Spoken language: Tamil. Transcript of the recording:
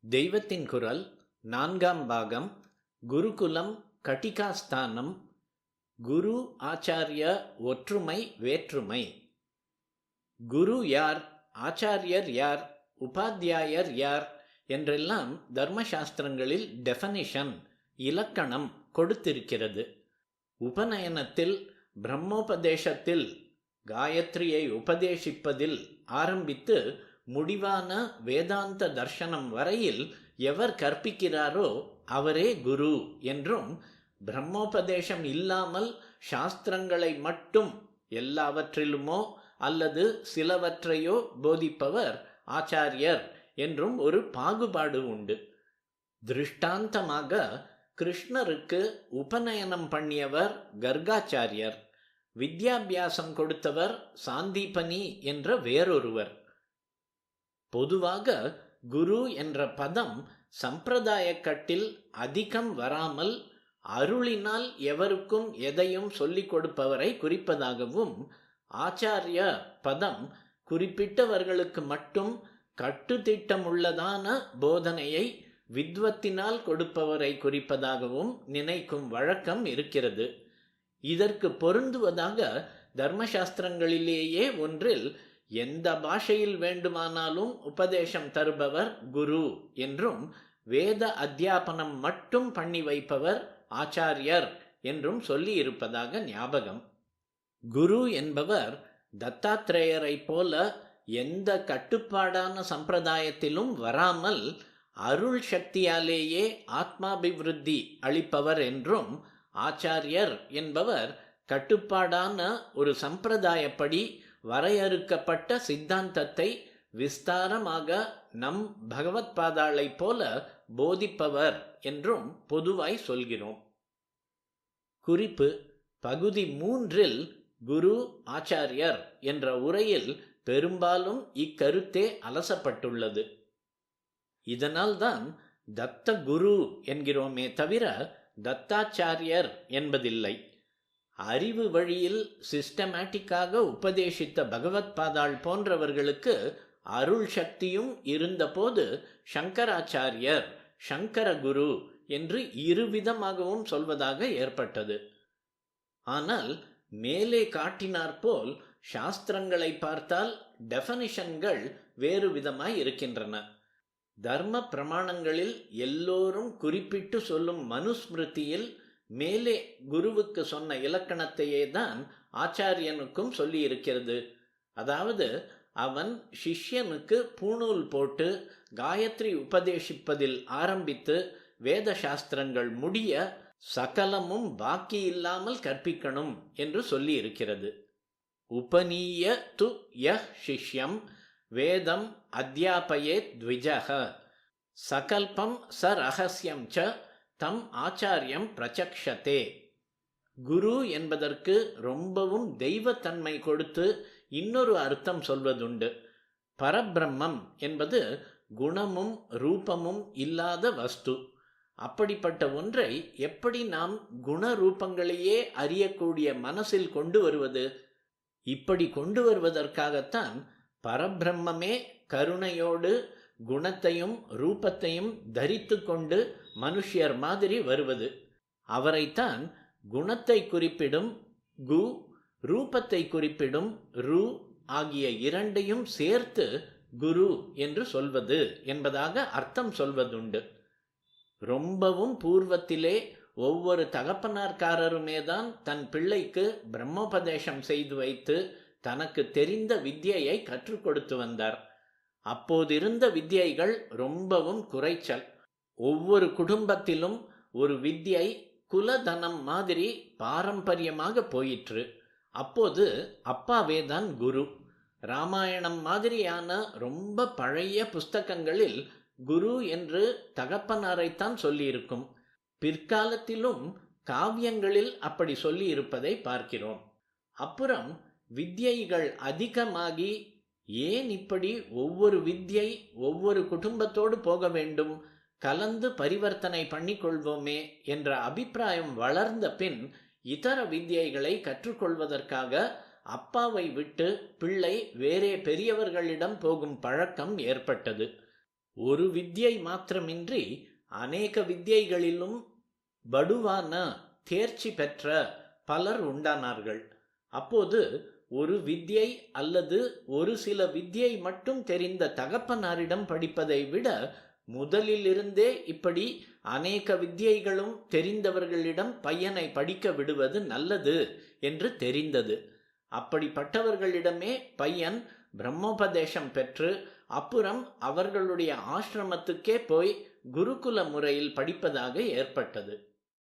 தெய்வத்தின் குரல் 4ஆம் பாகம். குருகுலம் கட்டிகாஸ்தானம். குரு ஆச்சாரிய ஒற்றுமை வேற்றுமை. குரு யார், ஆச்சாரியர் யார், உபாத்தியாயர் யார் என்றெல்லாம் தர்மசாஸ்திரங்களில் டெஃபனிஷன், இலக்கணம் கொடுத்திருக்கிறது. உபநயனத்தில், பிரம்மோபதேசத்தில், காயத்ரியை உபதேசிப்பதில் ஆரம்பித்து முடிவான வேதாந்த தர்சனம் வரையில் எவர் கற்பிக்கிறாரோ அவரே குரு என்றும், பிரம்மோபதேசம் இல்லாமல் சாஸ்திரங்களை மட்டும் எல்லாவற்றிலுமோ அல்லது சிலவற்றையோ போதிப்பவர் ஆச்சாரியர் என்றும் ஒரு பாகுபாடு உண்டு. திருஷ்டாந்தமாக கிருஷ்ணருக்கு உபநயனம் பண்ணியவர் கர்காச்சாரியர், வித்யாபியாசம் கொடுத்தவர் சாந்தீபனி என்ற வேறொருவர். பொதுவாக குரு என்ற பதம் சம்பிரதாயக்கட்டில் அதிகம் வராமல் அருளினால் எவருக்கும் எதையும் சொல்லிக் கொடுப்பவரை குறிப்பதாகவும், ஆச்சாரிய பதம் குறிப்பிட்டவர்களுக்கு மட்டும் கட்டுத்திட்டமுள்ளதான போதனையை வித்வத்தினால் கொடுப்பவரை குறிப்பதாகவும் நினைக்கும் வழக்கம் இருக்கிறது. இதற்கு பொருந்துவதாக தர்மசாஸ்திரங்களிலேயே ஒன்றில் எந்த பாஷையில் வேண்டுமானாலும் உபதேசம் தருபவர் குரு என்றும், வேத அத்தியாபனம் மட்டும் பண்ணி வைப்பவர் ஆச்சாரியர் என்றும் சொல்லி இருப்பதாக ஞாபகம். குரு என்பவர் தத்தாத்ரேயரை போல எந்த கட்டுப்பாடான சம்பிரதாயத்திலும் வராமல் அருள் சக்தியாலேயே ஆத்மாபிவிருத்தி அளிப்பவர் என்றும், ஆச்சாரியர் என்பவர் கட்டுப்பாடான ஒரு சம்பிரதாயப்படி வரையறுக்கப்பட்ட சித்தாந்தத்தை விஸ்தாரமாக நம் பகவத் பாதாளை போல போதிப்பவர் என்றும் பொதுவாய் சொல்கிறோம். குறிப்பு: பகுதி 3இல் குரு ஆச்சாரியர் என்ற உரையில் பெரும்பாலும் இக்கருத்தே அலசப்பட்டுள்ளது. இதனால்தான் தத்த குரு என்கிறோமே தவிர தத்தாச்சாரியர் என்பதில்லை. அறிவு வழியில் சிஸ்டமேட்டிக்காக உபதேசித்த பகவத் பாதாள் போன்றவர்களுக்கு அருள் சக்தியும் இருந்தபோது சங்கராச்சாரியர், சங்கரகுரு என்று இருவிதமாகவும் சொல்வதாக ஏற்பட்டது. ஆனால் மேலே காட்டினாற்போல் சாஸ்திரங்களை பார்த்தால் டெஃபனிஷன்கள் வேறு விதமாய் இருக்கின்றன. தர்ம பிரமாணங்களில் எல்லோரும் குறிப்பிட்டு சொல்லும் மனுஸ்மிருதியில் மேலே குருவுக்கு சொன்ன இலக்கணத்தையே தான் ஆச்சாரியனுக்கும் சொல்லி இருக்கிறது. அதாவது, அவன் சிஷ்யனுக்கு பூணூல் போட்டு காயத்ரி உபதேசிப்பதில் ஆரம்பித்து வேத சாஸ்திரங்கள் முடிய சகலமும் பாக்கி இல்லாமல் கற்பிக்கணும் என்று சொல்லி இருக்கிறது. உபநீய து யஹ் சிஷ்யம் வேதம் அத்யாபயேத் த்விஜஹ சகல்பம் சரஹஸ்யம் ச தம் ஆச்சாரியம் பிரச்சக்ஷதே. குரு என்பதற்கு ரொம்பவும் தெய்வத்தன்மை கொடுத்து இன்னொரு அர்த்தம் சொல்வதுண்டு. பரபிரம்மம் என்பது குணமும் ரூபமும் இல்லாத வஸ்து. அப்படிப்பட்ட ஒன்றை எப்படி நாம் குணரூபங்களையே அறியக்கூடிய மனசில் கொண்டு வருவது? இப்படி கொண்டு வருவதற்காகத்தான் பரபிரம்மே கருணையோடு குணத்தையும் ரூபத்தையும் தரித்து கொண்டு மனுஷியர் மாதிரி வருவது. அவரைத்தான் குணத்தை குறிப்பிடும் கு, ரூபத்தை குறிப்பிடும் ரு ஆகிய இரண்டையும் சேர்த்து குரு என்று சொல்வது என்பதாக அர்த்தம் சொல்வதுண்டு. ரொம்பவும் பூர்வத்திலே ஒவ்வொரு தகப்பனார்காரருமேதான் தன் பிள்ளைக்கு பிரம்மோபதேசம் செய்து வைத்து தனக்கு தெரிந்த வித்யையை கற்றுக் கொடுத்து வந்தார். அப்போதிருந்த வித்யைகள் ரொம்பவும் குறைச்சல். ஒவ்வொரு குடும்பத்திலும் ஒரு வித்யை குலதனம் மாதிரி பாரம்பரியமாக போயிற்று. அப்போது அப்பாவே தான் குரு. ராமாயணம் மாதிரியான ரொம்ப பழைய புஸ்தகங்களில் குரு என்று தகப்பனாரைத்தான் சொல்லியிருக்கும். பிற்காலத்திலும் காவியங்களில் அப்படி சொல்லி இருப்பதை பார்க்கிறோம். அப்புறம் வித்யைகள் அதிகமாகி ஏன் இப்படி ஒவ்வொரு வித்யை ஒவ்வொரு குடும்பத்தோடு போக வேண்டும், கலந்து பரிவர்த்தனை பண்ணிக்கொள்வோமே என்ற அபிப்பிராயம் வளர்ந்த பின் இதர வித்யைகளை கற்றுக்கொள்வதற்காக அப்பாவை விட்டு பிள்ளை வேறே பெரியவர்களிடம் போகும் பழக்கம் ஏற்பட்டது. ஒரு வித்யை மாத்திரமின்றி அநேக வித்யைகளிலும் படுவான தேர்ச்சி பெற்ற பலர் உண்டானார்கள். அப்போது ஒரு வித்யை அல்லது ஒரு சில வித்யை மட்டும் தெரிந்த தகப்பனாரிடம் படிப்பதை விட முதலிலிருந்தே இப்படி அநேக வித்யைகளும் தெரிந்தவர்களிடம் பையனை படிக்க விடுவது நல்லது என்று தெரிந்தது. அப்படிப்பட்டவர்களிடமே பையன் பிரம்மோபதேசம் பெற்று அப்புறம் அவர்களுடைய ஆசிரமத்துக்கே போய் குருகுல முறையில் படிப்பதாக ஏற்பட்டது.